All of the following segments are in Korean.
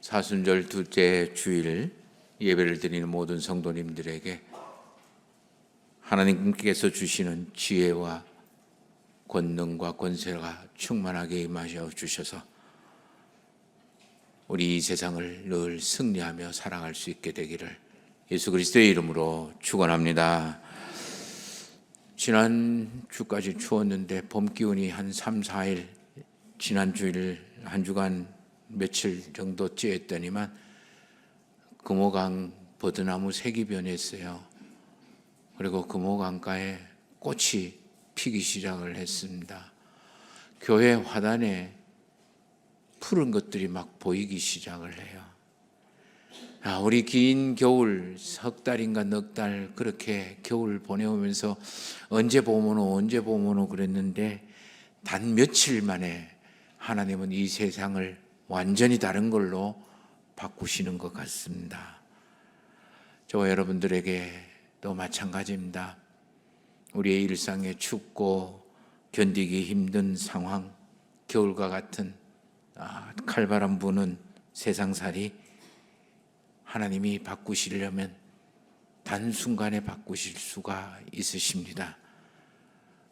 사순절 둘째 주일 예배를 드리는 모든 성도님들에게 하나님께서 주시는 지혜와 권능과 권세가 충만하게 임하여 주셔서 우리 이 세상을 늘 승리하며 살아갈 수 있게 되기를 예수 그리스도의 이름으로 축원합니다. 지난 주까지 추웠는데 봄 기운이 한 3, 4일 지난 주일 한 주간 며칠 정도 찌었더니만 금호강 버드나무 색이 변했어요. 그리고 금호강가에 꽃이 피기 시작을 했습니다. 교회 화단에 푸른 것들이 막 보이기 시작을 해요. 우리 긴 겨울 석 달인가 넉 달 그렇게 겨울 보내오면서 언제 보면은 그랬는데 단 며칠 만에 하나님은 이 세상을 완전히 다른 걸로 바꾸시는 것 같습니다. 저와 여러분들에게도 마찬가지입니다. 우리의 일상에 춥고 견디기 힘든 상황, 겨울과 같은 칼바람 부는 세상살이 하나님이 바꾸시려면 단순간에 바꾸실 수가 있으십니다.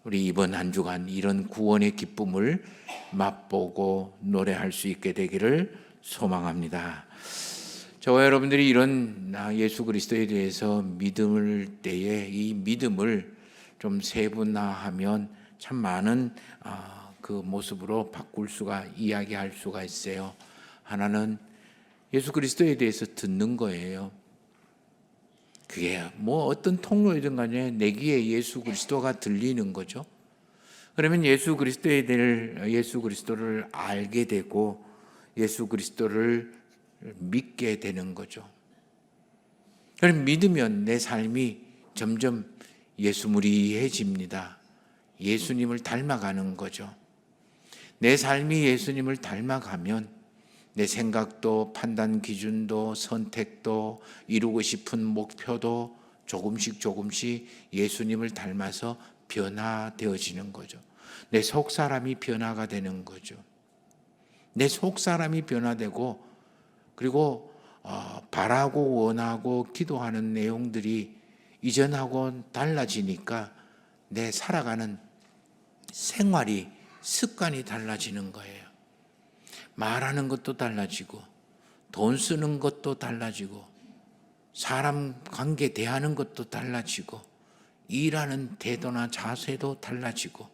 우리 이번 한 주간 이런 구원의 기쁨을 맛보고 노래할 수 있게 되기를 소망합니다. 저와 여러분들이 이런 예수 그리스도에 대해서 믿을 때에 이 믿음을 좀 세분화하면 참 많은 그 모습으로 바꿀 수가 이야기할 수가 있어요. 하나는 예수 그리스도에 대해서 듣는 거예요. 그게 뭐 어떤 통로이든 간에 내 귀에 예수 그리스도가 들리는 거죠. 그러면 예수 그리스도를 알게 되고 예수 그리스도를 믿게 되는 거죠. 그럼 믿으면 내 삶이 점점 예수무리해집니다. 예수님을 닮아가는 거죠. 내 삶이 예수님을 닮아가면 내 생각도 판단 기준도 선택도 이루고 싶은 목표도 조금씩 예수님을 닮아서 변화되어지는 거죠. 내 속사람이 변화가 되는 거죠. 내 속사람이 변화되고 그리고 바라고 원하고 기도하는 내용들이 이전하고 달라지니까 내 살아가는 생활이 습관이 달라지는 거예요. 말하는 것도 달라지고 돈 쓰는 것도 달라지고 사람 관계 대하는 것도 달라지고 일하는 태도나 자세도 달라지고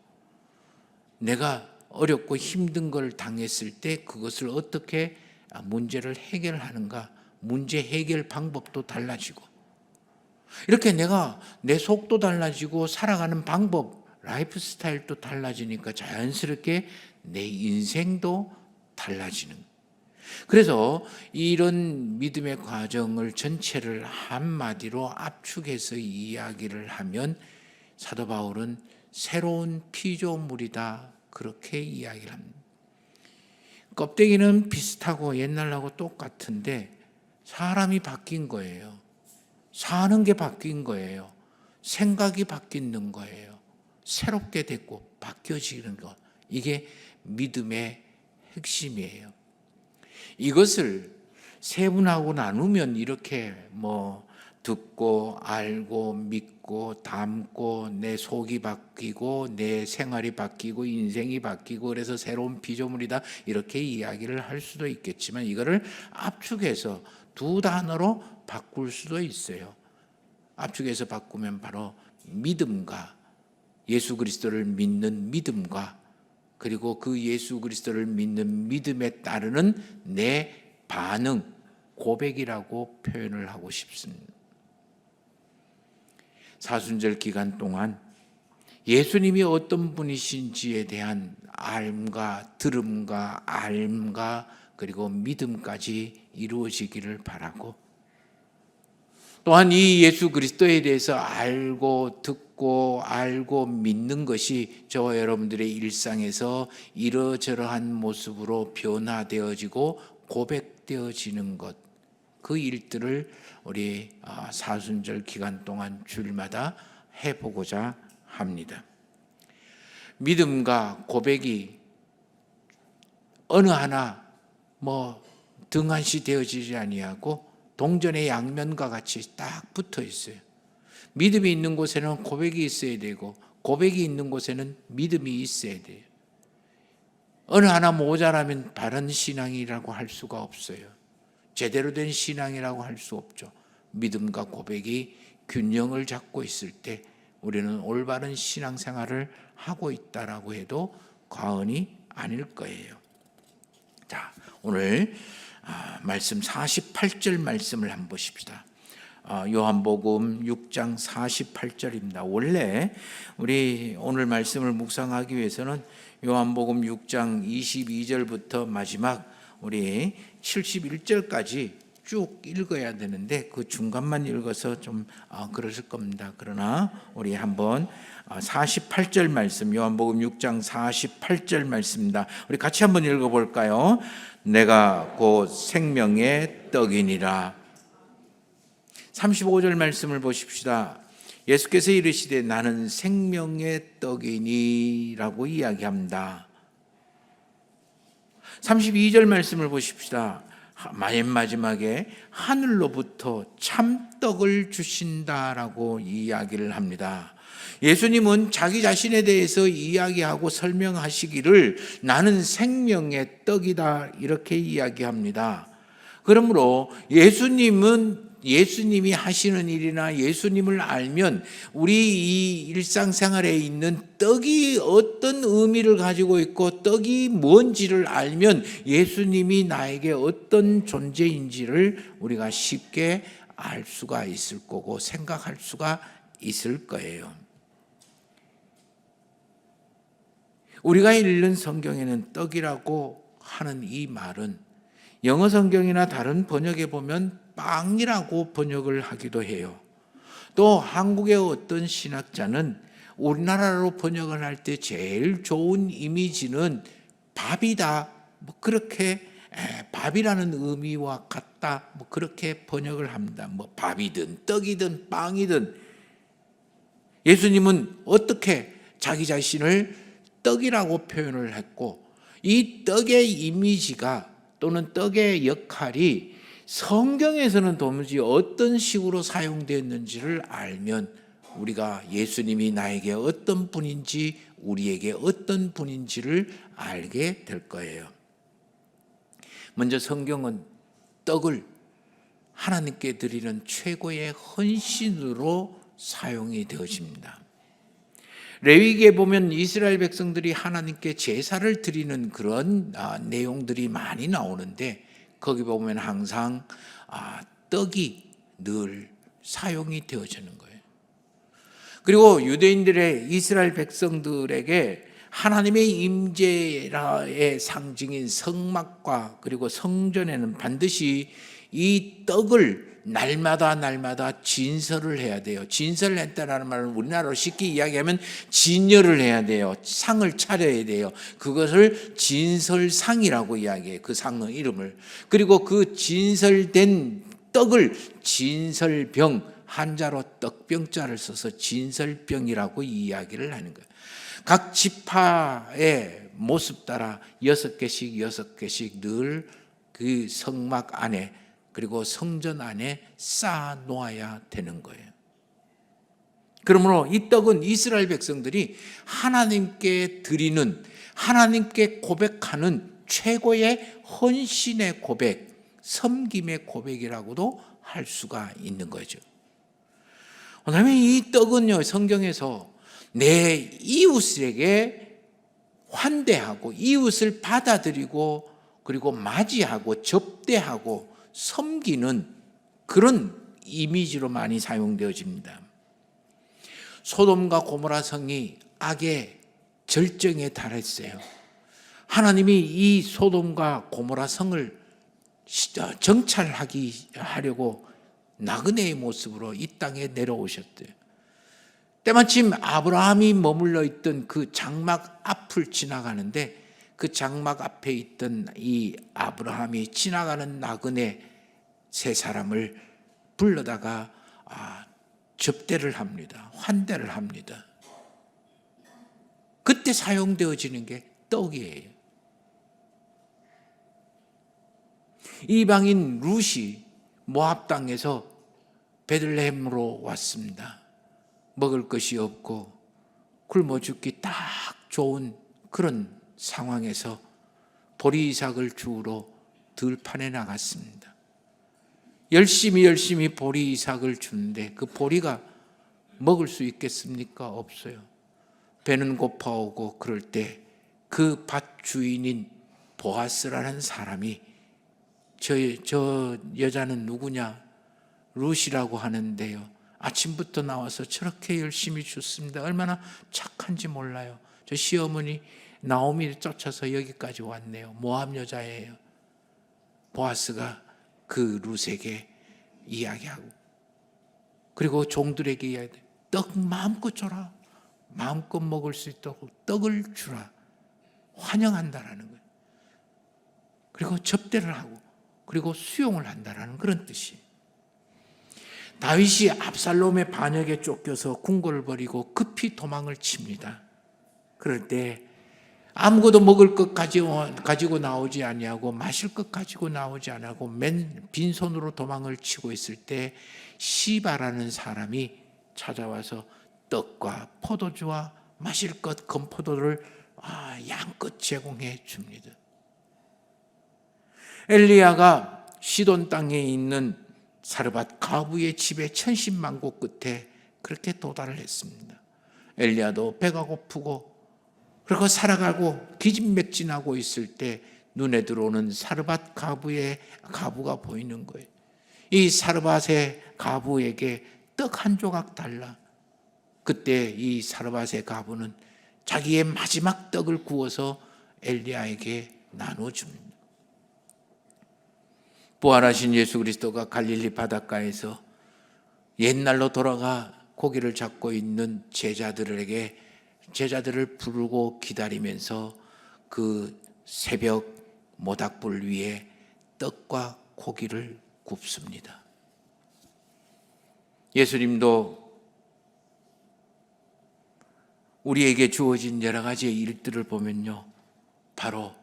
내가 어렵고 힘든 걸 당했을 때 그것을 어떻게 문제를 해결하는가 문제 해결 방법도 달라지고 이렇게 내가 내 속도 달라지고 살아가는 방법 라이프 스타일도 달라지니까 자연스럽게 내 인생도 달라지는. 그래서 이런 믿음의 과정을 전체를 한마디로 압축해서 이야기를 하면 사도 바울은 새로운 피조물이다 그렇게 이야기를 합니다. 껍데기는 비슷하고 옛날하고 똑같은데 사람이 바뀐 거예요. 사는 게 바뀐 거예요. 생각이 바뀌는 거예요. 새롭게 됐고 바뀌어지는 것. 이게 믿음의 핵심이에요. 이것을 세분하고 나누면 이렇게 듣고 알고 믿고 담고 내 속이 바뀌고 내 생활이 바뀌고 인생이 바뀌고 그래서 새로운 피조물이다 이렇게 이야기를 할 수도 있겠지만 이거를 압축해서 두 단어로 바꿀 수도 있어요. 압축해서 바꾸면 바로 믿음과 예수 그리스도를 믿는 믿음과 그리고 그 예수 그리스도를 믿는 믿음에 따르는 내 반응, 고백이라고 표현을 하고 싶습니다. 사순절 기간 동안 예수님이 어떤 분이신지에 대한 알과 들음과 알과 그리고 믿음까지 이루어지기를 바라고 또한 이 예수 그리스도에 대해서 알고 듣고 알고 믿는 것이 저와 여러분들의 일상에서 이러저러한 모습으로 변화되어지고 고백되어지는 것, 그 일들을 우리 사순절 기간 동안 주일마다 해보고자 합니다. 믿음과 고백이 어느 하나 등한시 되어지지 아니하고 동전의 양면과 같이 딱 붙어 있어요. 믿음이 있는 곳에는 고백이 있어야 되고 고백이 있는 곳에는 믿음이 있어야 돼요. 어느 하나 모자라면 바른 신앙이라고 할 수가 없어요. 제대로 된 신앙이라고 할 수 없죠. 믿음과 고백이 균형을 잡고 있을 때 우리는 올바른 신앙생활을 하고 있다라고 해도 과언이 아닐 거예요. 자, 오늘 말씀 48절 말씀을 한번 보십시다. 요한복음 6장 48절입니다. 원래 우리 오늘 말씀을 묵상하기 위해서는 요한복음 6장 22절부터 마지막 우리 71절까지 쭉 읽어야 되는데 그 중간만 읽어서 좀 그러실 겁니다. 그러나 우리 한번 48절 말씀, 요한복음 6장 48절 말씀입니다. 우리 같이 한번 읽어볼까요? 내가 곧 생명의 떡이니라. 35절 말씀을 보십시다. 예수께서 이르시되 나는 생명의 떡이니 라고 이야기합니다. 32절 말씀을 보십시다. 맨 마지막에 하늘로부터 참떡을 주신다라고 이야기를 합니다. 예수님은 자기 자신에 대해서 이야기하고 설명하시기를 나는 생명의 떡이다 이렇게 이야기합니다. 그러므로 예수님이 하시는 일이나 예수님을 알면 우리 이 일상생활에 있는 떡이 어떤 의미를 가지고 있고 떡이 뭔지를 알면 예수님이 나에게 어떤 존재인지를 우리가 쉽게 알 수가 있을 거고 생각할 수가 있을 거예요. 우리가 읽는 성경에는 떡이라고 하는 이 말은 영어 성경이나 다른 번역에 보면 빵이라고 번역을 하기도 해요. 또 한국의 어떤 신학자는 우리나라로 번역을 할 때 제일 좋은 이미지는 밥이다. 그렇게 밥이라는 의미와 같다. 그렇게 번역을 합니다. 밥이든 떡이든 빵이든 예수님은 어떻게 자기 자신을 떡이라고 표현을 했고 이 떡의 이미지가 또는 떡의 역할이 성경에서는 도무지 어떤 식으로 사용되었는지를 알면 우리가 예수님이 나에게 어떤 분인지 우리에게 어떤 분인지를 알게 될 거예요. 먼저 성경은 떡을 하나님께 드리는 최고의 헌신으로 사용이 되어집니다. 레위기에 보면 이스라엘 백성들이 하나님께 제사를 드리는 그런 내용들이 많이 나오는데 거기 보면 항상 떡이 늘 사용이 되어지는 거예요. 그리고 유대인들의 이스라엘 백성들에게 하나님의 임재의 상징인 성막과 그리고 성전에는 반드시 이 떡을 날마다 진설을 해야 돼요. 진설을 했다라는 말은 우리나라로 쉽게 이야기하면 진열을 해야 돼요. 상을 차려야 돼요. 그것을 진설상이라고 이야기해요. 그 상의 이름을. 그리고 그 진설된 떡을 진설병, 한자로 떡병자를 써서 진설병이라고 이야기를 하는 거예요. 각 지파의 모습 따라 6개씩 늘 그 성막 안에 그리고 성전 안에 쌓아 놓아야 되는 거예요. 그러므로 이 떡은 이스라엘 백성들이 하나님께 드리는, 하나님께 고백하는 최고의 헌신의 고백, 섬김의 고백이라고도 할 수가 있는 거죠. 그다음에 이 떡은요, 성경에서 내 이웃에게 환대하고 이웃을 받아들이고 그리고 맞이하고 접대하고 섬기는 그런 이미지로 많이 사용되어집니다. 소돔과 고모라 성이 악의 절정에 달했어요. 하나님이 이 소돔과 고모라 성을 정찰하려고 나그네의 모습으로 이 땅에 내려오셨대요. 때마침 아브라함이 머물러 있던 그 장막 앞을 지나가는데 그 장막 앞에 있던 이 아브라함이 지나가는 나그네 세 사람을 불러다가 접대를 합니다. 환대를 합니다. 그때 사용되어지는 게 떡이에요. 이방인 룻이 모압 땅에서 베들레헴으로 왔습니다. 먹을 것이 없고 굶어 죽기 딱 좋은 그런 상황에서 보리 이삭을 주우러 들판에 나갔습니다. 열심히 보리 이삭을 주는데 그 보리가 먹을 수 있겠습니까? 없어요. 배는 고파오고 그럴 때 그 밭 주인인 보아스라는 사람이 저 여자는 누구냐? 룻이라고 하는데요. 아침부터 나와서 저렇게 열심히 줬습니다. 얼마나 착한지 몰라요. 저 시어머니 나오미를 쫓아서 여기까지 왔네요. 모압 여자예요. 보아스가 그 룻에게 이야기하고, 그리고 종들에게 이야기해. 떡 마음껏 줘라. 마음껏 먹을 수 있도록 떡을 주라. 환영한다라는 거예요. 그리고 접대를 하고 그리고 수용을 한다라는 그런 뜻이에요. 다윗이 압살롬의 반역에 쫓겨서 궁궐을 버리고 급히 도망을 칩니다. 그럴 때 아무것도 먹을 것 가지고 나오지 아니하고 마실 것 가지고 나오지 않고 맨 빈손으로 도망을 치고 있을 때 시바라는 사람이 찾아와서 떡과 포도주와 마실 것 건포도를 양껏 제공해 줍니다. 엘리야가 시돈 땅에 있는 사르밧 가부의 집에 천신만고 끝에 그렇게 도달을 했습니다. 엘리야도 배가 고프고 그리고 살아가고 기진맥진하고 있을 때 눈에 들어오는 사르밧 가부가 보이는 거예요. 이 사르밧의 가부에게 떡 한 조각 달라. 그때 이 사르밧의 가부는 자기의 마지막 떡을 구워서 엘리야에게 나눠줍니다. 부활하신 예수 그리스도가 갈릴리 바닷가에서 옛날로 돌아가 고기를 잡고 있는 제자들을 부르고 기다리면서 그 새벽 모닥불 위에 떡과 고기를 굽습니다. 예수님도 우리에게 주어진 여러 가지의 일들을 보면요, 바로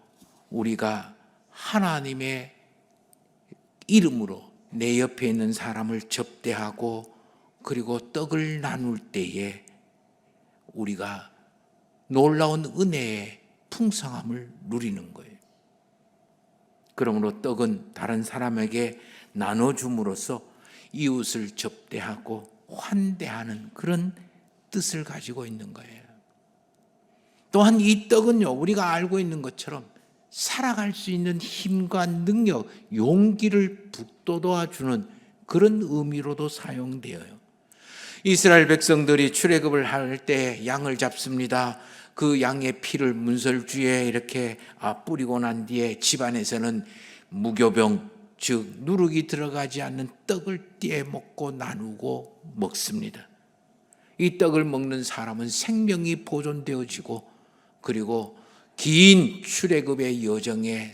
우리가 하나님의 이름으로 내 옆에 있는 사람을 접대하고 그리고 떡을 나눌 때에 우리가 놀라운 은혜의 풍성함을 누리는 거예요. 그러므로 떡은 다른 사람에게 나눠줌으로써 이웃을 접대하고 환대하는 그런 뜻을 가지고 있는 거예요. 또한 이 떡은요, 우리가 알고 있는 것처럼 살아갈 수 있는 힘과 능력, 용기를 북돋아주는 그런 의미로도 사용되어요. 이스라엘 백성들이 출애굽을 할 때 양을 잡습니다. 그 양의 피를 문설주에 이렇게 뿌리고 난 뒤에 집안에서는 무교병, 즉 누룩이 들어가지 않는 떡을 떼 먹고 나누고 먹습니다. 이 떡을 먹는 사람은 생명이 보존되어지고 그리고 긴 출애굽의 여정에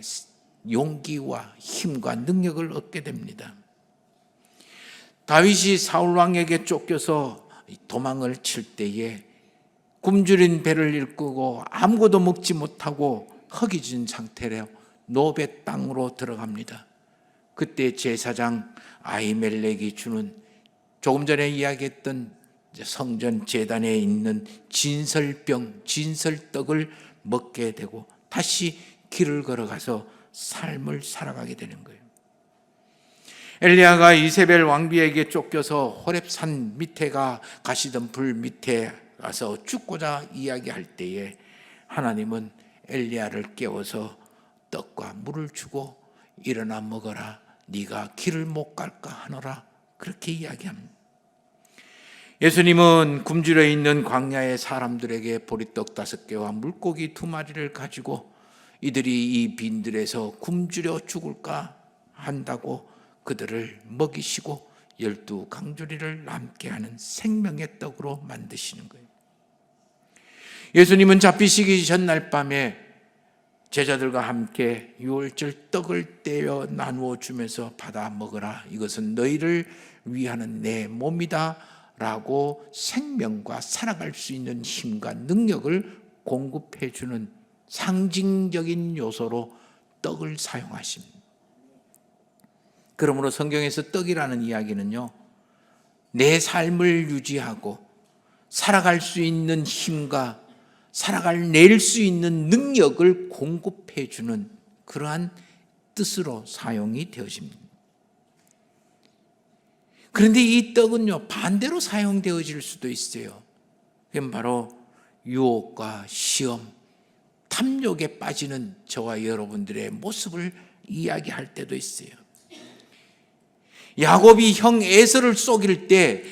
용기와 힘과 능력을 얻게 됩니다. 다윗이 사울 왕에게 쫓겨서 도망을 칠 때에 굶주린 배를 일구고 아무것도 먹지 못하고 허기진 상태로 노베 땅으로 들어갑니다. 그때 제사장 아히멜렉이 주는 조금 전에 이야기했던 성전 제단에 있는 진설떡을 먹게 되고 다시 길을 걸어가서 삶을 살아가게 되는 거예요. 엘리야가 이세벨 왕비에게 쫓겨서 호렙산 밑에가 가시던 불 밑에 가서 죽고자 이야기할 때에 하나님은 엘리야를 깨워서 떡과 물을 주고 일어나 먹어라, 네가 길을 못 갈까 하노라, 그렇게 이야기합니다. 예수님은 굶주려 있는 광야의 사람들에게 보리떡 5개와 물고기 2마리를 가지고 이들이 이 빈들에서 굶주려 죽을까 한다고 그들을 먹이시고 12강주리를 남게 하는 생명의 떡으로 만드시는 거예요. 예수님은 잡히시기 전날 밤에 제자들과 함께 유월절 떡을 떼어 나누어 주면서 받아 먹으라, 이것은 너희를 위하는 내 몸이다 라고 생명과 살아갈 수 있는 힘과 능력을 공급해 주는 상징적인 요소로 떡을 사용하십니다. 그러므로 성경에서 떡이라는 이야기는요, 내 삶을 유지하고 살아갈 수 있는 힘과 낼 수 있는 능력을 공급해 주는 그러한 뜻으로 사용이 되어집니다. 그런데 이 떡은요, 반대로 사용되어질 수도 있어요. 그건 바로 유혹과 시험, 탐욕에 빠지는 저와 여러분들의 모습을 이야기할 때도 있어요. 야곱이 형 에서를 속일 때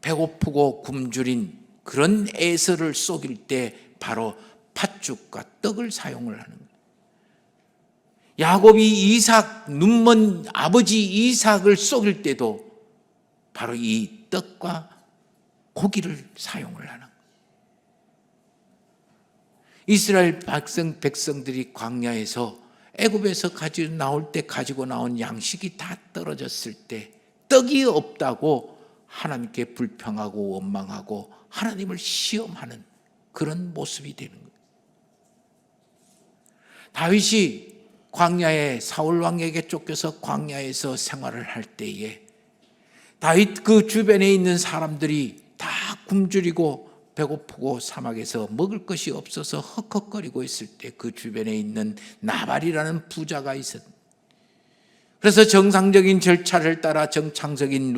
배고프고 굶주린 그런 에서를 속일 때 바로 팥죽과 떡을 사용을 하는 거예요. 야곱이 눈먼 아버지 이삭을 속일 때도 바로 이 떡과 고기를 사용을 하는 거예요. 이스라엘 백성들이 광야에서 애굽에서 나올 때 가지고 나온 양식이 다 떨어졌을 때 떡이 없다고 하나님께 불평하고 원망하고 하나님을 시험하는 그런 모습이 되는 거예요. 다윗이 광야에 사울 왕에게 쫓겨서 광야에서 생활을 할 때에 다윗 그 주변에 있는 사람들이 다 굶주리고 배고프고 사막에서 먹을 것이 없어서 헉헉거리고 있을 때 그 주변에 있는 나발이라는 부자가 있었다. 그래서 정상적인 절차를 따라 정상적인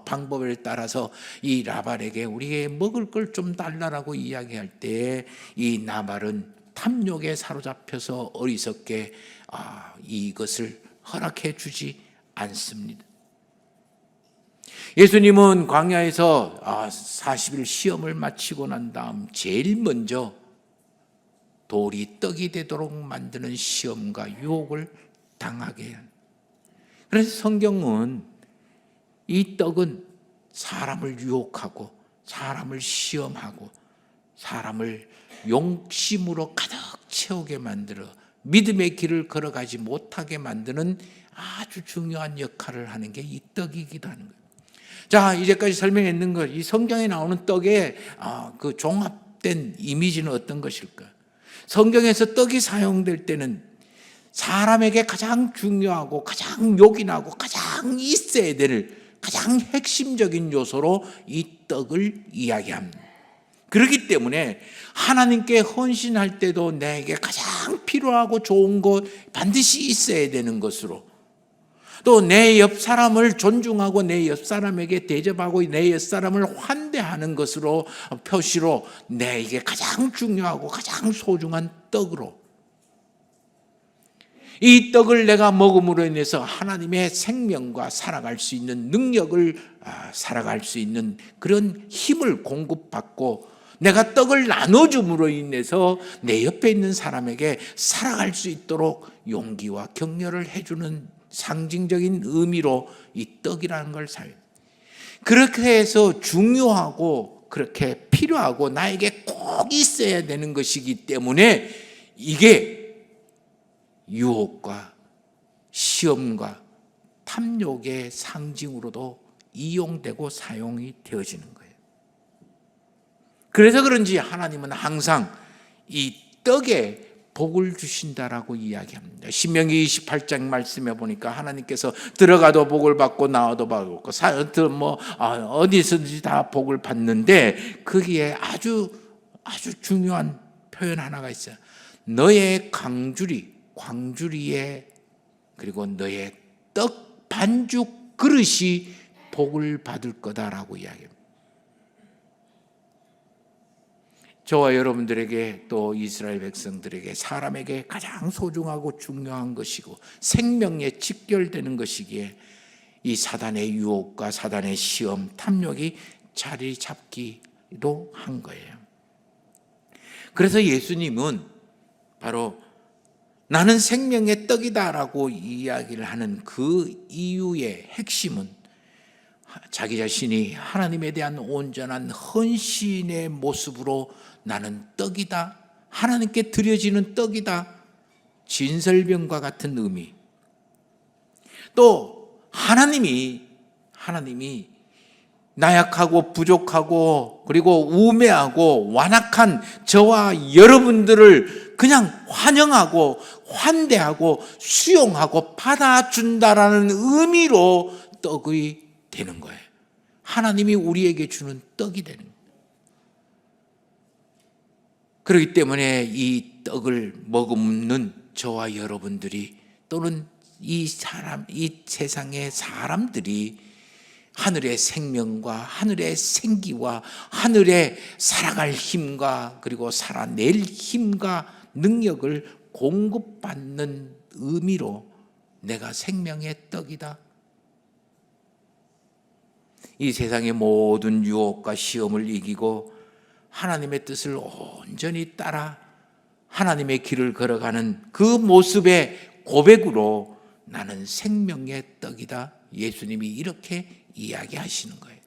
방법을 따라서 이 나발에게 우리에게 먹을 걸 좀 달라라고 이야기할 때 이 나발은 탐욕에 사로잡혀서 어리석게 이것을 허락해 주지 않습니다. 예수님은 광야에서 40일 시험을 마치고 난 다음 제일 먼저 돌이 떡이 되도록 만드는 시험과 유혹을 당하게 합니다. 그래서 성경은 이 떡은 사람을 유혹하고 사람을 시험하고 사람을 용심으로 가득 채우게 만들어 믿음의 길을 걸어가지 못하게 만드는 아주 중요한 역할을 하는 게 이 떡이기도 하는 거예요. 자, 이제까지 설명했는 것, 이 성경에 나오는 떡의 그 종합된 이미지는 어떤 것일까? 성경에서 떡이 사용될 때는 사람에게 가장 중요하고 가장 요긴하고 가장 있어야 될 가장 핵심적인 요소로 이 떡을 이야기합니다. 그렇기 때문에 하나님께 헌신할 때도 내게 가장 필요하고 좋은 것 반드시 있어야 되는 것으로, 또 내 옆 사람을 존중하고 내 옆 사람에게 대접하고 내 옆 사람을 환대하는 것으로 표시로 내게 가장 중요하고 가장 소중한 떡으로, 이 떡을 내가 먹음으로 인해서 하나님의 생명과 살아갈 수 있는 능력을 살아갈 수 있는 그런 힘을 공급받고 내가 떡을 나눠줌으로 인해서 내 옆에 있는 사람에게 살아갈 수 있도록 용기와 격려를 해주는 상징적인 의미로 이 떡이라는 걸 사용해요. 그렇게 해서 중요하고 그렇게 필요하고 나에게 꼭 있어야 되는 것이기 때문에 이게 유혹과 시험과 탐욕의 상징으로도 이용되고 사용이 되어지는 거예요. 그래서 그런지 하나님은 항상 이 떡에 복을 주신다라고 이야기합니다. 신명기 28장 말씀해 보니까 하나님께서 들어가도 복을 받고 나와도 복을 받고 어디서든지 다 복을 받는데 거기에 아주 중요한 표현 하나가 있어요. 너의 광주리에 그리고 너의 떡 반죽 그릇이 복을 받을 거다라고 이야기합니다. 저와 여러분들에게 또 이스라엘 백성들에게 사람에게 가장 소중하고 중요한 것이고 생명에 직결되는 것이기에 이 사단의 유혹과 사단의 시험, 탐욕이 자리 잡기도 한 거예요. 그래서 예수님은 바로 나는 생명의 떡이다라고 이야기를 하는 그 이유의 핵심은 자기 자신이 하나님에 대한 온전한 헌신의 모습으로 나는 떡이다, 하나님께 드려지는 떡이다, 진설병과 같은 의미, 또 하나님이 나약하고 부족하고 그리고 우매하고 완악한 저와 여러분들을 그냥 환영하고 환대하고 수용하고 받아준다라는 의미로 떡이 되는 거예요. 하나님이 우리에게 주는 떡이 되는 거예요. 그렇기 때문에 이 떡을 머금는 저와 여러분들이 또는 이 세상의 사람들이 하늘의 생명과 하늘의 생기와 하늘의 살아갈 힘과 그리고 살아낼 힘과 능력을 공급받는 의미로 내가 생명의 떡이다. 이 세상의 모든 유혹과 시험을 이기고 하나님의 뜻을 온전히 따라 하나님의 길을 걸어가는 그 모습의 고백으로 나는 생명의 떡이다. 예수님이 이렇게 이야기하시는 거예요.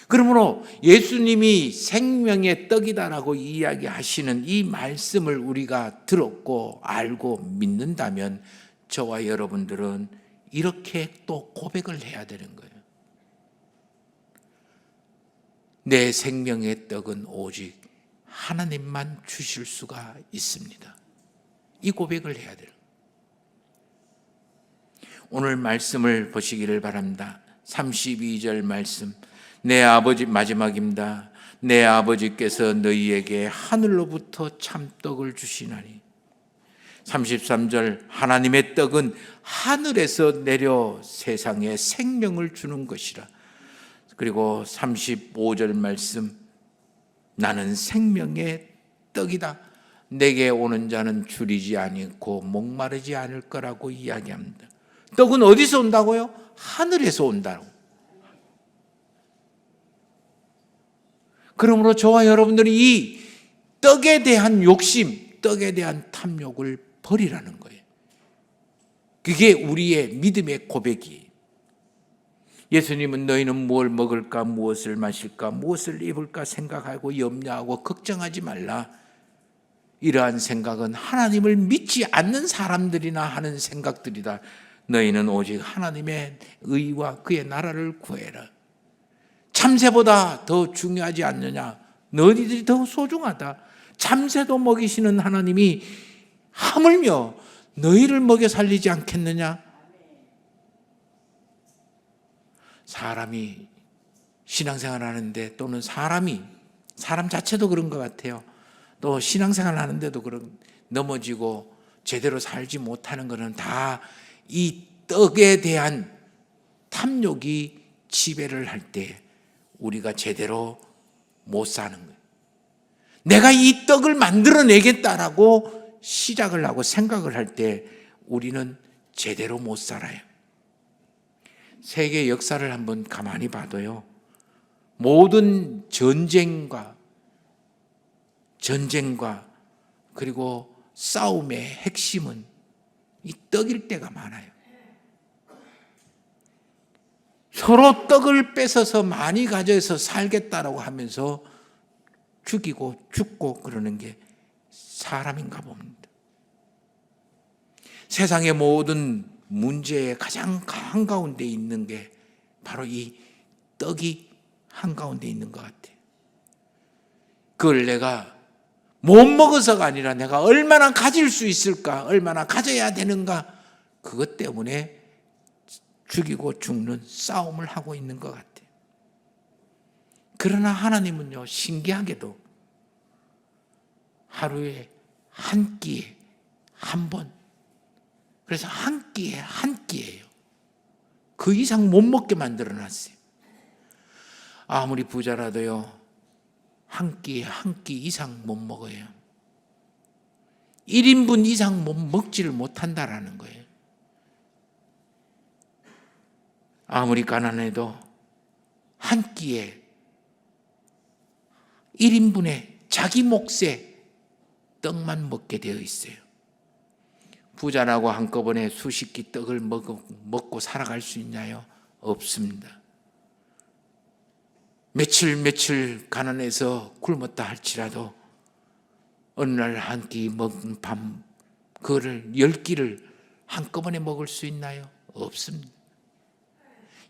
그러므로 예수님이 생명의 떡이다라고 이야기하시는 이 말씀을 우리가 들었고 알고 믿는다면 저와 여러분들은 이렇게 또 고백을 해야 되는 거예요. 내 생명의 떡은 오직 하나님만 주실 수가 있습니다. 이 고백을 해야 돼요. 오늘 말씀을 보시기를 바랍니다. 32절 말씀. 내 아버지, 마지막입니다. 내 아버지께서 너희에게 하늘로부터 참떡을 주시나니. 33절. 하나님의 떡은 하늘에서 내려 세상에 생명을 주는 것이라. 그리고 35절 말씀. 나는 생명의 떡이다. 내게 오는 자는 줄이지 않고 목마르지 않을 거라고 이야기합니다. 떡은 어디서 온다고요? 하늘에서 온다고. 그러므로 저와 여러분들이 이 떡에 대한 욕심, 떡에 대한 탐욕을 버리라는 거예요. 그게 우리의 믿음의 고백이에요. 예수님은 너희는 뭘 먹을까, 무엇을 마실까, 무엇을 입을까 생각하고 염려하고 걱정하지 말라. 이러한 생각은 하나님을 믿지 않는 사람들이나 하는 생각들이다. 너희는 오직 하나님의 의와 그의 나라를 구해라. 참새보다 더 중요하지 않느냐? 너희들이 더 소중하다. 참새도 먹이시는 하나님이 하물며 너희를 먹여 살리지 않겠느냐? 사람이 신앙생활 하는데 또는 사람 자체도 그런 것 같아요. 또 신앙생활 하는데도 그런 넘어지고 제대로 살지 못하는 것은 다 이 떡에 대한 탐욕이 지배를 할 때 우리가 제대로 못 사는 거예요. 내가 이 떡을 만들어내겠다라고 시작을 하고 생각을 할 때 우리는 제대로 못 살아요. 세계 역사를 한번 가만히 봐도요. 모든 전쟁과 그리고 싸움의 핵심은 이 떡일 때가 많아요. 서로 떡을 뺏어서 많이 가져서 살겠다라고 하면서 죽이고 죽고 그러는 게 사람인가 봅니다. 세상의 모든 문제의 가장 한가운데 있는 게 바로 이 떡이 한가운데 있는 것 같아요. 그걸 내가 못 먹어서가 아니라 내가 얼마나 가질 수 있을까, 얼마나 가져야 되는가, 그것 때문에 죽이고 죽는 싸움을 하고 있는 것 같아요. 그러나 하나님은요, 신기하게도 하루에 한 끼에 한 번, 그래서 한 끼에 한 끼예요. 그 이상 못 먹게 만들어놨어요. 아무리 부자라도요, 한 끼에 한 끼 이상 못 먹어요. 1인분 이상 먹지를 못한다라는 거예요. 아무리 가난해도 한 끼에 1인분에 자기 몫의 떡만 먹게 되어 있어요. 부자라고 한꺼번에 수십 끼 떡을 먹고 살아갈 수 있나요? 없습니다. 며칠 가난해서 굶었다 할지라도 어느 날 한 끼 먹은 밤 그거를 10끼를 한꺼번에 먹을 수 있나요? 없습니다.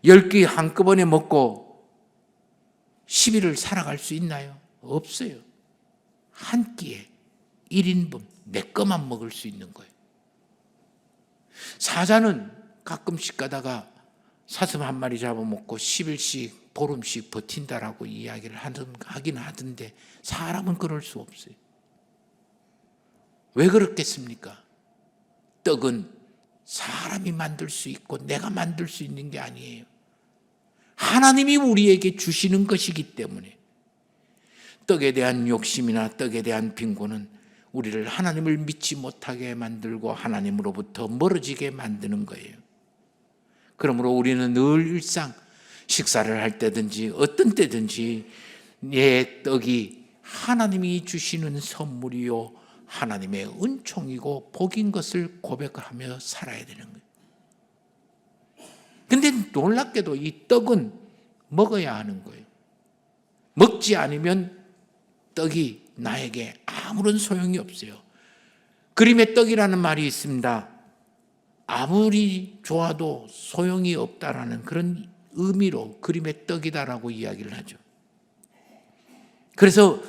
10끼 한꺼번에 먹고 10일을 살아갈 수 있나요? 없어요. 한 끼에 1인분 내 거만 먹을 수 있는 거예요. 사자는 가끔씩 가다가 사슴 한 마리 잡아먹고 10일씩 보름씩 버틴다라고 이야기를 하긴 하던데 사람은 그럴 수 없어요. 왜 그렇겠습니까? 떡은 사람이 만들 수 있고 내가 만들 수 있는 게 아니에요. 하나님이 우리에게 주시는 것이기 때문에 떡에 대한 욕심이나 떡에 대한 빈곤은 우리를 하나님을 믿지 못하게 만들고 하나님으로부터 멀어지게 만드는 거예요. 그러므로 우리는 늘 일상 식사를 할 때든지 어떤 때든지 내 떡이 하나님이 주시는 선물이요 하나님의 은총이고 복인 것을 고백하며 살아야 되는 거예요. 근데 놀랍게도 이 떡은 먹어야 하는 거예요. 먹지 않으면 떡이 나에게 아무런 소용이 없어요. 그림의 떡이라는 말이 있습니다. 아무리 좋아도 소용이 없다라는 그런 의미로 그림의 떡이다라고 이야기를 하죠. 그래서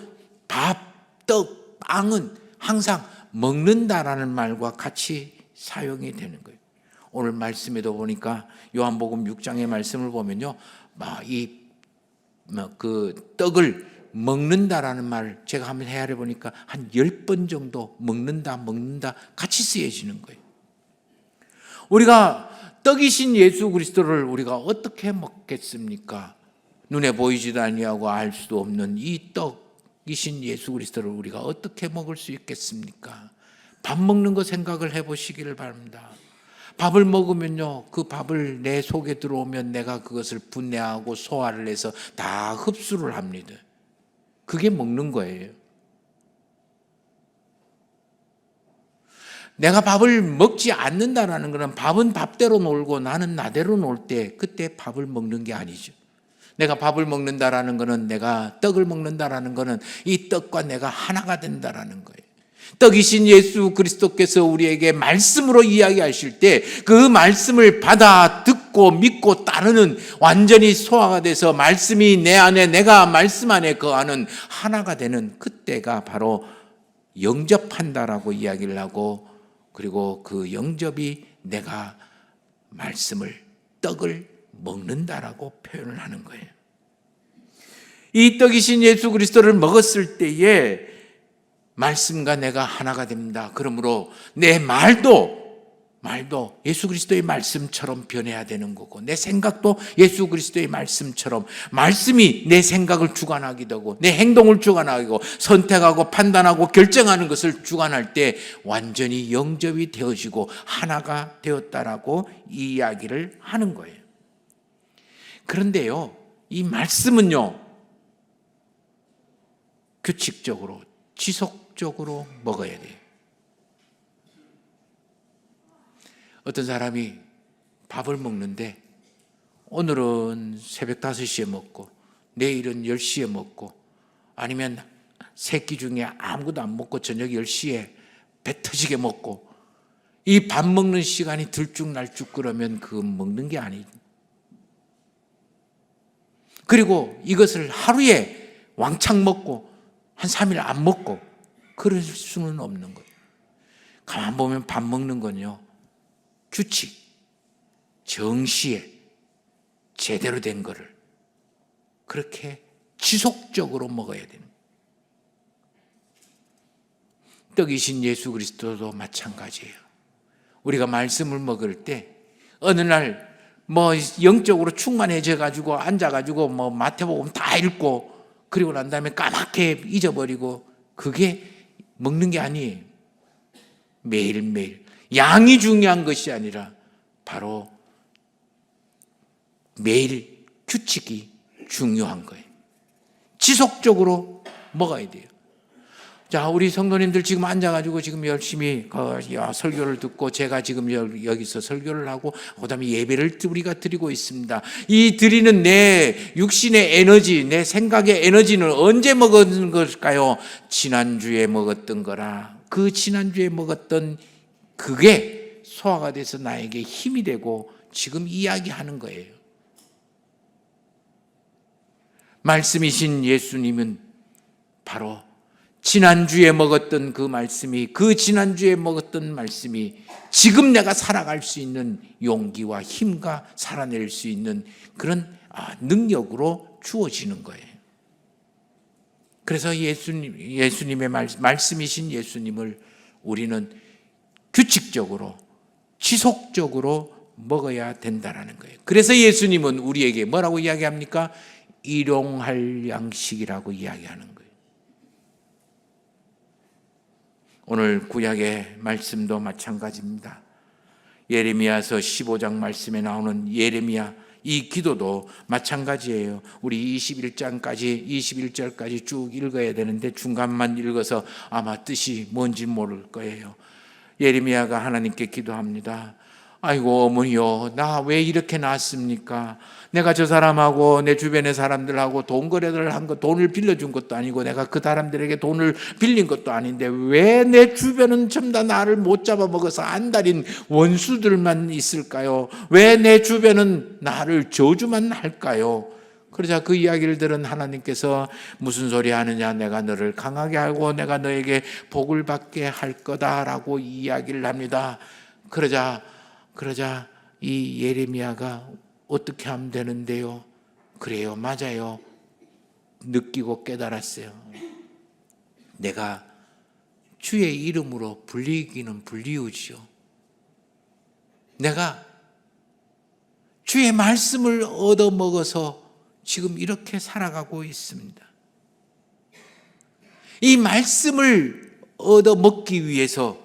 밥, 떡, 빵은 항상 먹는다라는 말과 같이 사용이 되는 거예요. 오늘 말씀에도 보니까 요한복음 6장의 말씀을 보면요, 그 떡을 먹는다라는 말 제가 한번 헤아려 보니까 한 10번 정도 먹는다 같이 쓰여지는 거예요. 우리가 떡이신 예수 그리스도를 우리가 어떻게 먹겠습니까? 눈에 보이지도 아니하고 알 수도 없는 이 떡이신 예수 그리스도를 우리가 어떻게 먹을 수 있겠습니까? 밥 먹는 거 생각을 해보시기를 바랍니다. 밥을 먹으면요, 그 밥을 내 속에 들어오면 내가 그것을 분해하고 소화를 해서 다 흡수를 합니다. 그게 먹는 거예요. 내가 밥을 먹지 않는다라는 것은 밥은 밥대로 놀고 나는 나대로 놀 때 그때 밥을 먹는 게 아니죠. 내가 밥을 먹는다라는 것은 내가 떡을 먹는다라는 것은 이 떡과 내가 하나가 된다라는 거예요. 떡이신 예수 그리스도께서 우리에게 말씀으로 이야기하실 때 그 말씀을 받아 듣고 믿고 따르는 완전히 소화가 돼서 말씀이 내 안에 내가 말씀 안에 거하는 하나가 되는 그때가 바로 영접한다라고 이야기를 하고 그리고 그 영접이 내가 말씀을 떡을 먹는다라고 표현을 하는 거예요. 이 떡이신 예수 그리스도를 먹었을 때에 말씀과 내가 하나가 됩니다. 그러므로 내 말도 예수 그리스도의 말씀처럼 변해야 되는 거고 내 생각도 예수 그리스도의 말씀처럼 말씀이 내 생각을 주관하기도 하고 내 행동을 주관하고 선택하고 판단하고 결정하는 것을 주관할 때 완전히 영접이 되어지고 하나가 되었다라고 이야기를 하는 거예요. 그런데요, 이 말씀은요, 규칙적으로 지속적으로 먹어야 돼요. 어떤 사람이 밥을 먹는데 오늘은 새벽 5시에 먹고 내일은 10시에 먹고 아니면 세 끼 중에 아무것도 안 먹고 저녁 10시에 배 터지게 먹고 이 밥 먹는 시간이 들쭉날쭉 그러면 그건 먹는 게 아니죠. 그리고 이것을 하루에 왕창 먹고 한 3일 안 먹고 그럴 수는 없는 거예요. 가만 보면 밥 먹는 건요, 규칙, 정시에 제대로 된 거를 그렇게 지속적으로 먹어야 되는 거예요. 떡이신 예수 그리스도도 마찬가지예요. 우리가 말씀을 먹을 때 어느 날 영적으로 충만해져 가지고 앉아 가지고 마태복음 다 읽고 그리고 난 다음에 까맣게 잊어버리고 그게 먹는 게 아니에요. 매일매일 양이 중요한 것이 아니라 바로 매일 규칙이 중요한 거예요. 지속적으로 먹어야 돼요. 자, 우리 성도님들 지금 앉아가지고 지금 열심히 설교를 듣고 제가 지금 여기서 설교를 하고 그다음에 예배를 우리가 드리고 있습니다. 이 드리는 내 육신의 에너지, 내 생각의 에너지는 언제 먹은 걸까요? 지난주에 먹었던 거라. 그 지난주에 먹었던 그게 소화가 돼서 나에게 힘이 되고 지금 이야기하는 거예요. 말씀이신 예수님은 바로 지난주에 먹었던 그 말씀이, 그 지난주에 먹었던 말씀이 지금 내가 살아갈 수 있는 용기와 힘과 살아낼 수 있는 그런 능력으로 주어지는 거예요. 그래서 예수님의 말씀이신 예수님을 우리는 규칙적으로 지속적으로 먹어야 된다는 거예요. 그래서 예수님은 우리에게 뭐라고 이야기합니까? 일용할 양식이라고 이야기하는 거예요. 오늘 구약의 말씀도 마찬가지입니다. 예레미야서 15장 말씀에 나오는 예레미야 이 기도도 마찬가지예요. 우리 21절까지 쭉 읽어야 되는데 중간만 읽어서 아마 뜻이 뭔지 모를 거예요. 예레미야가 하나님께 기도합니다. 아이고 어머니요, 나 왜 이렇게 낳았습니까? 내가 저 사람하고 내 주변의 사람들하고 돈 거래를 한 거, 돈을 빌려준 것도 아니고 내가 그 사람들에게 돈을 빌린 것도 아닌데 왜 내 주변은 전부 다 나를 못 잡아먹어서 안달인 원수들만 있을까요? 왜 내 주변은 나를 저주만 할까요? 그러자 그 이야기를 들은 하나님께서 무슨 소리 하느냐, 내가 너를 강하게 하고 내가 너에게 복을 받게 할 거다라고 이야기를 합니다. 그러자 이 예레미야가 어떻게 하면 되는데요? 그래요, 맞아요. 느끼고 깨달았어요. 내가 주의 이름으로 불리기는 불리우지요. 내가 주의 말씀을 얻어먹어서 지금 이렇게 살아가고 있습니다. 이 말씀을 얻어먹기 위해서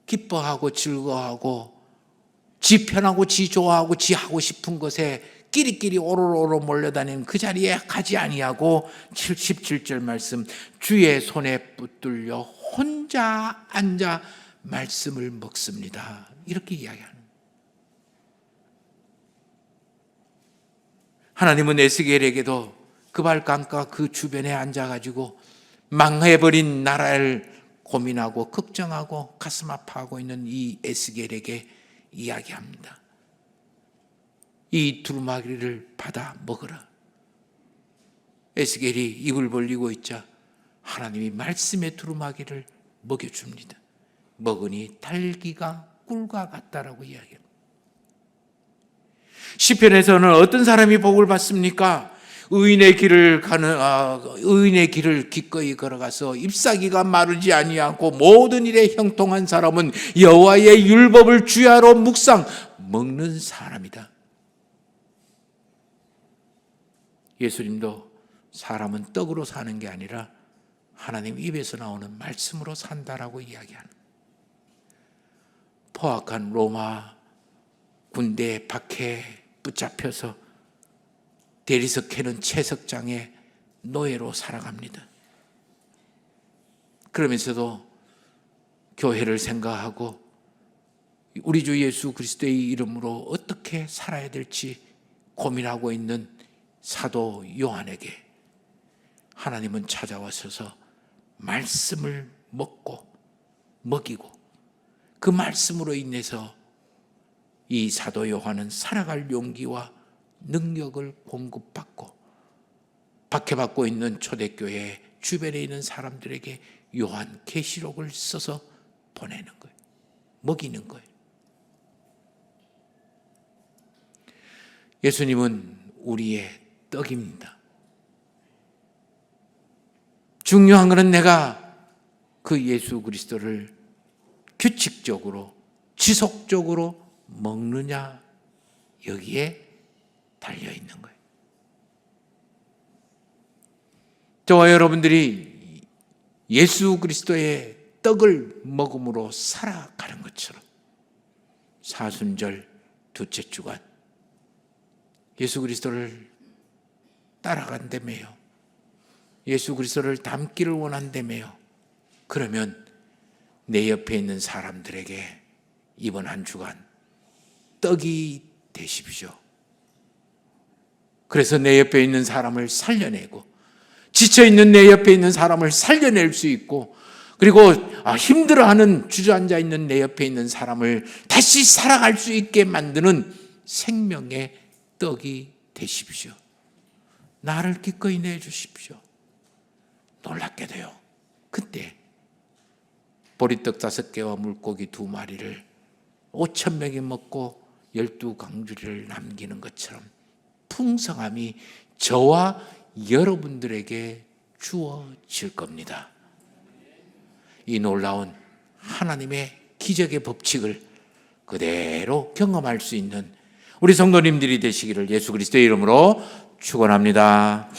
기뻐하고 즐거워하고 지 편하고 지 좋아하고 지 하고 싶은 것에 끼리끼리 오로로로 몰려다니는 그 자리에 가지 아니하고 77절 말씀, 주의 손에 붙들려 혼자 앉아 말씀을 먹습니다. 이렇게 이야기하는. 하나님은 에스겔에게도 그 발강가 그 주변에 앉아가지고 망해버린 나라를 고민하고 걱정하고 가슴 아파하고 있는 이 에스겔에게 이야기합니다. 이 두루마기를 받아 먹으라. 에스겔이 입을 벌리고 있자 하나님이 말씀의 두루마기를 먹여줍니다. 먹으니 달기가 꿀과 같다라고 이야기합니다. 시편에서는 어떤 사람이 복을 받습니까? 의인의 길을 기꺼이 걸어가서 잎사귀가 마르지 아니하고 모든 일에 형통한 사람은 여호와의 율법을 주야로 묵상 먹는 사람이다. 예수님도 사람은 떡으로 사는 게 아니라 하나님 입에서 나오는 말씀으로 산다라고 이야기하는. 포악한 로마 군대 박해에 붙잡혀서 대리석 캐는 채석장의 노예로 살아갑니다. 그러면서도 교회를 생각하고 우리 주 예수 그리스도의 이름으로 어떻게 살아야 될지 고민하고 있는 사도 요한에게 하나님은 찾아와셔서 말씀을 먹이고 그 말씀으로 인해서 이 사도 요한은 살아갈 용기와 능력을 공급받고 박해받고 있는 초대교회 주변에 있는 사람들에게 요한 계시록을 써서 보내는 거예요. 먹이는 거예요. 예수님은 우리의 떡입니다. 중요한 것은 내가 그 예수 그리스도를 규칙적으로 지속적으로 먹느냐, 여기에 달려 있는 거예요. 저와 여러분들이 예수 그리스도의 떡을 먹음으로 살아가는 것처럼 사순절 둘째 주간 예수 그리스도를 따라간다며요. 예수 그리스도를 닮기를 원한다며요. 그러면 내 옆에 있는 사람들에게 이번 한 주간 떡이 되십시오. 그래서 내 옆에 있는 사람을 살려내고 지쳐있는 내 옆에 있는 사람을 살려낼 수 있고 그리고 힘들어하는 주저앉아 있는 내 옆에 있는 사람을 다시 살아갈 수 있게 만드는 생명의 떡이 되십시오. 나를 기꺼이 내주십시오. 놀랍게도요, 그때 보리떡 5개와 물고기 2마리를 5,000명이 먹고 12강주리를 남기는 것처럼 풍성함이 저와 여러분들에게 주어질 겁니다. 이 놀라운 하나님의 기적의 법칙을 그대로 경험할 수 있는 우리 성도님들이 되시기를 예수 그리스도의 이름으로 축원합니다.